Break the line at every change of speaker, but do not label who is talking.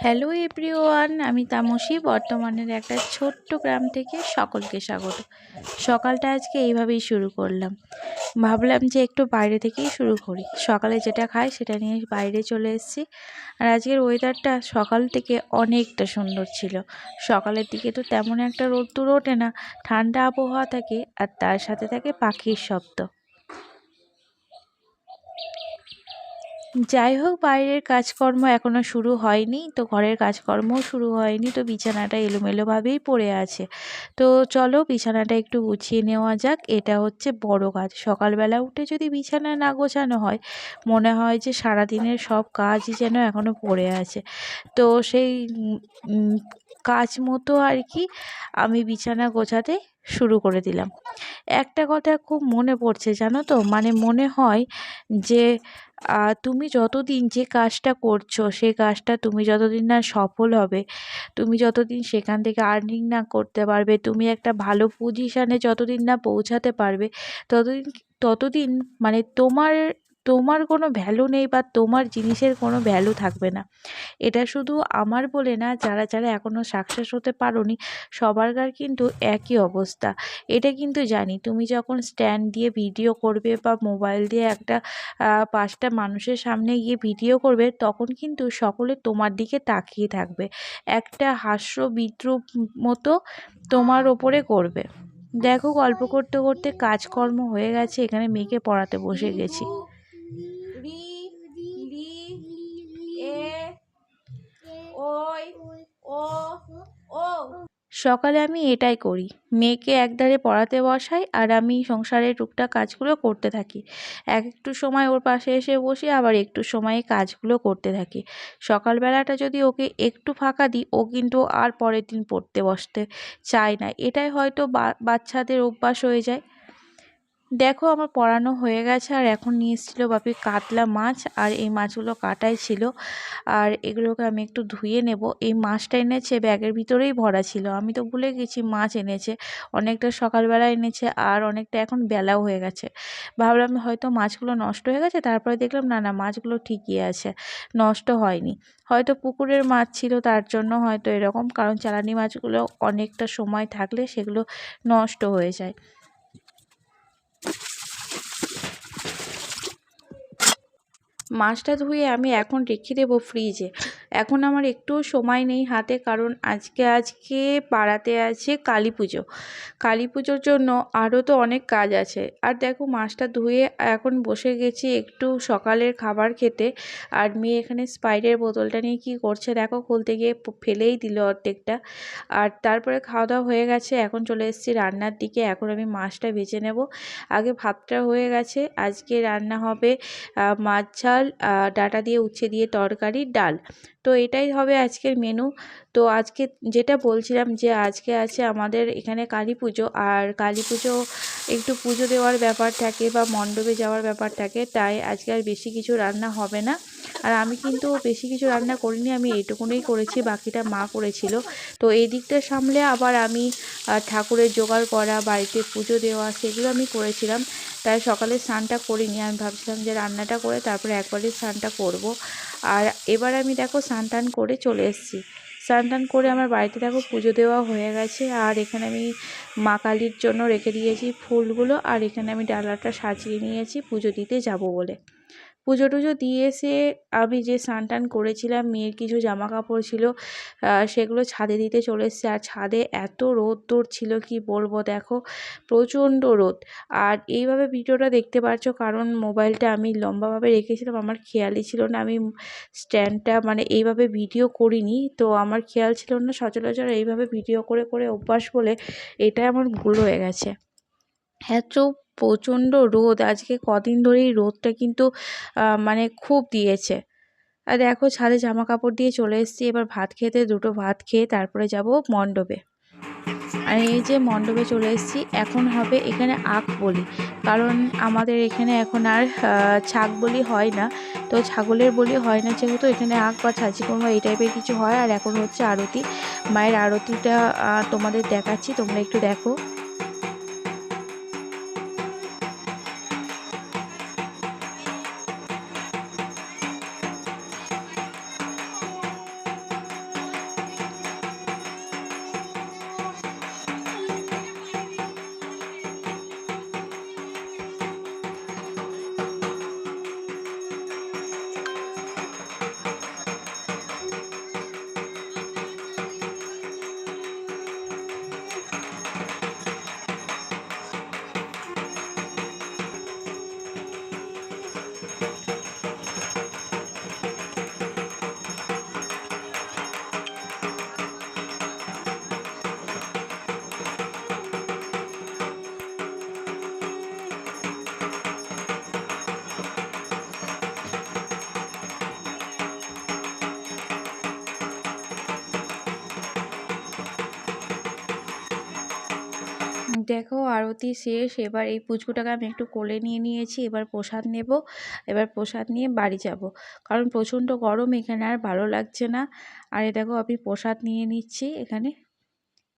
Hello everyone, আমি তামসী বর্তমানের একটা ছোট্ট গ্রাম থেকে সকলকে স্বাগত। সকালটা আজকে এইভাবেই শুরু করলাম। ভাবলাম যে একটু বাইরে থেকেই শুরু করি। সকালে যেটা খাই সেটা নিয়ে বাইরে চলে এসেছি। আর আজকের ওয়েদারটা সকাল থেকে অনেকটা সুন্দর ছিল। সকালের দিকে তো তেমন একটা রোদ্দুর ওঠে না, ঠান্ডা আবহাওয়া থাকে আর তার সাথে থাকে পাখির শব্দ। যাই হোক, বাইরের কাজকর্ম এখনো শুরু হয়নি, তো ঘরের কাজকর্মও শুরু হয়নি, তো বিছানাটা এলোমেলোভাবেই পড়ে আছে। তো চলো বিছানাটা একটু গুছিয়ে নেওয়া যাক। এটা হচ্ছে বড় কাজ। সকালবেলা উঠে যদি বিছানা না গোছানো হয়, মনে হয় যে সারাদিনের সব কাজই যেন এখনো পড়ে আছে। তো সেই উম, কাজ মতো আর কি আমি বিছানা গোছাতে শুরু করে দিলাম। একটা কথা খুব মনে পড়ছে, জানো তো, মানে মনে হয় যে তুমি যতদিন যে কাজটা করছো সেই কাজটা তুমি যতদিন না সফল হবে, তুমি যতদিন সেখান থেকে আর্নিং না করতে পারবে, তুমি একটা ভালো পজিশানে যতদিন না পৌঁছাতে পারবে, ততদিন ততদিন মানে তোমার তোমার কোনো ভ্যালু নেই বা তোমার জিনিসের কোনো ভ্যালু থাকবে না। এটা শুধু আমার বলে না, যারা যারা এখনও সাকসেস হতে পারোনি সবারকার কিন্তু একই অবস্থা। এটা কিন্তু জানি, তুমি যখন স্ট্যান্ড দিয়ে ভিডিও করবে বা মোবাইল দিয়ে একটা ৫টা মানুষের সামনে গিয়ে ভিডিও করবে, তখন কিন্তু সকলে তোমার দিকে তাকিয়ে থাকবে, একটা হাস্য বিদ্রূপ মতো তোমার ওপরে করবে। দেখো, গল্প করতে করতে কাজকর্ম হয়ে গেছে, এখানে মেয়েকে পড়াতে বসে গেছি। রি লি এ ওই ও ও সকালে আমি এটাই করি। মেয়েকে একধারে পড়াতে বসাই আর আমি সংসারের টুকটাক কাজগুলো করতে থাকি। একটু সময় ওর পাশে এসে বসি, আবার একটু সময়ে কাজগুলো করতে থাকি। সকালবেলাটা যদি ওকে একটু ফাঁকা দিই, ও কিন্তু আর পরের দিন পড়তে বসতে চায় না। এটাই হয়তো বাচ্চাদের অভ্যাস হয়ে যায়। দেখো, আমার পড়ানো হয়ে গেছে আর এখন নিয়ে এসেছিলো বাপি কাতলা মাছ, আর এই মাছগুলো কাটাই ছিল। আর এগুলোকে আমি একটু ধুয়ে নেব। এই মাছটা এনেছে ব্যাগের ভিতরেই ভরা ছিল, আমি তো ভুলে গেছি মাছ এনেছে। অনেকটা সকালবেলা এনেছে আর অনেকটা এখন বেলাও হয়ে গেছে। ভাবলাম হয়তো মাছগুলো নষ্ট হয়ে গেছে, তারপরে দেখলাম না না, মাছগুলো ঠিকই আছে, নষ্ট হয়নি। হয়তো পুকুরের মাছ ছিল তার জন্য হয়তো এরকম, কারণ চালানি মাছগুলো অনেকটা সময় থাকলে সেগুলো নষ্ট হয়ে যায়। মাছটা ধুয়ে আমি এখন রেখে দেবো ফ্রিজে। এখন আমার একটুও সময় নেই হাতে, কারণ আজকে পাড়াতে আছে কালী পুজো। কালী পুজোর জন্য আরও তো অনেক কাজ আছে। আর দেখো, মাছটা ধুয়ে এখন বসে গেছি একটু সকালের খাবার খেতে। আর মেয়ে এখানে স্প্রাইটের বোতলটা নিয়ে কী করছে দেখো, খুলতে গিয়ে ফেলেই দিল অর্ধেকটা। আর তারপরে খাওয়া দাওয়া হয়ে গেছে, এখন চলে এসেছি রান্নার দিকে। এখন আমি মাছটা ভেজে নেব। আগে ভাতটা হয়ে গেছে, আজকে রান্না হবে মাছ ঝাল, ডাঁটা দিয়ে উচ্ছে দিয়ে তরকারি, ডাল। তো এটাই হবে আজকের মেনু। তো আজকে যেটা বলছিলাম যে আজকে আছে আমাদের এখানে কালী পুজো, আর কালী পুজো একটু পুজো দেওয়ার ব্যাপার থাকে বা মণ্ডপে যাওয়ার ব্যাপার থাকে, তাই আজকে আর বেশি কিছু রান্না হবে না। আর আমি কিন্তু বেশি কিছু রান্না করিনি, আমি এইটুকুনই করেছি, বাকিটা মা করেছিল। তো এই দিকটা সামলে আবার আমি ঠাকুরের জোগাড় করা, বাড়িতে পুজো দেওয়া, সেগুলো আমি করেছিলাম। তাই সকালে স্নানটা করিনি, আমি ভাবছিলাম যে রান্নাটা করে তারপরে একবারে স্নানটা করব। আর এবার আমি দেখো স্নান টান করে চলে এসেছি। স্নান টান করে আমার বাড়িতে দেখো পুজো দেওয়া হয়ে গেছে। আর এখানে আমি মা কালীর জন্য রেখে দিয়েছি ফুলগুলো, আর এখানে আমি ডালাটা সাজিয়ে নিয়েছি পুজো দিতে যাব বলে। পুজো টুজো দিয়ে এসে আমি যে স্নান টান করেছিলাম, মেয়ের কিছু জামা কাপড় ছিল সেগুলো ছাদে দিতে চলে এসেছি। আর ছাদে এত রোদ ছিল কি বলবো, দেখো প্রচণ্ড রোদ। আর এইভাবে ভিডিওটা দেখতে পাচ্ছো কারণ মোবাইলটা আমি লম্বাভাবে রেখেছিলাম, আমার খেয়ালই ছিল না, আমি স্ট্যান্ডটা মানে এইভাবে ভিডিও করিনি, তো আমার খেয়াল ছিল না। সচরাচর এইভাবে ভিডিও করে করে অভ্যাস বলে এটাই আমার ভুল হয়ে গেছে। এত প্রচণ্ড রোদ, আজকে কদিন ধরেই রোদটা কিন্তু মানে খুব দিয়েছে। আর দেখো ছাদে জামা কাপড় দিয়ে চলে এসেছি এবার ভাত খেতে। দুটো ভাত খেয়ে তারপরে যাব মণ্ডপে। আর এই যে মণ্ডপে চলে এসেছি, এখন হবে এখানে আখ বলি, কারণ আমাদের এখানে এখন আর ছাগ বলি হয় না। তো ছাগলের বলি হয় না যেহেতু, এখানে আখ বা ছাঁচি কোরমা এই টাইপের কিছু হয়। আর এখন হচ্ছে আরতি, মায়ের আরতিটা তোমাদের দেখাচ্ছি, তোমরা একটু দেখো। দেখো আরতি শেষ, এবার এই পুচকুটাকে আমি একটু কোলে নিয়ে নিয়েছি, এবার প্রসাদ নেব। এবার প্রসাদ নিয়ে বাড়ি যাব, কারণ প্রচণ্ড গরম এখানে আর ভালো লাগছে না। আর এ দেখো আমি প্রসাদ নিয়ে নিচ্ছি এখানে।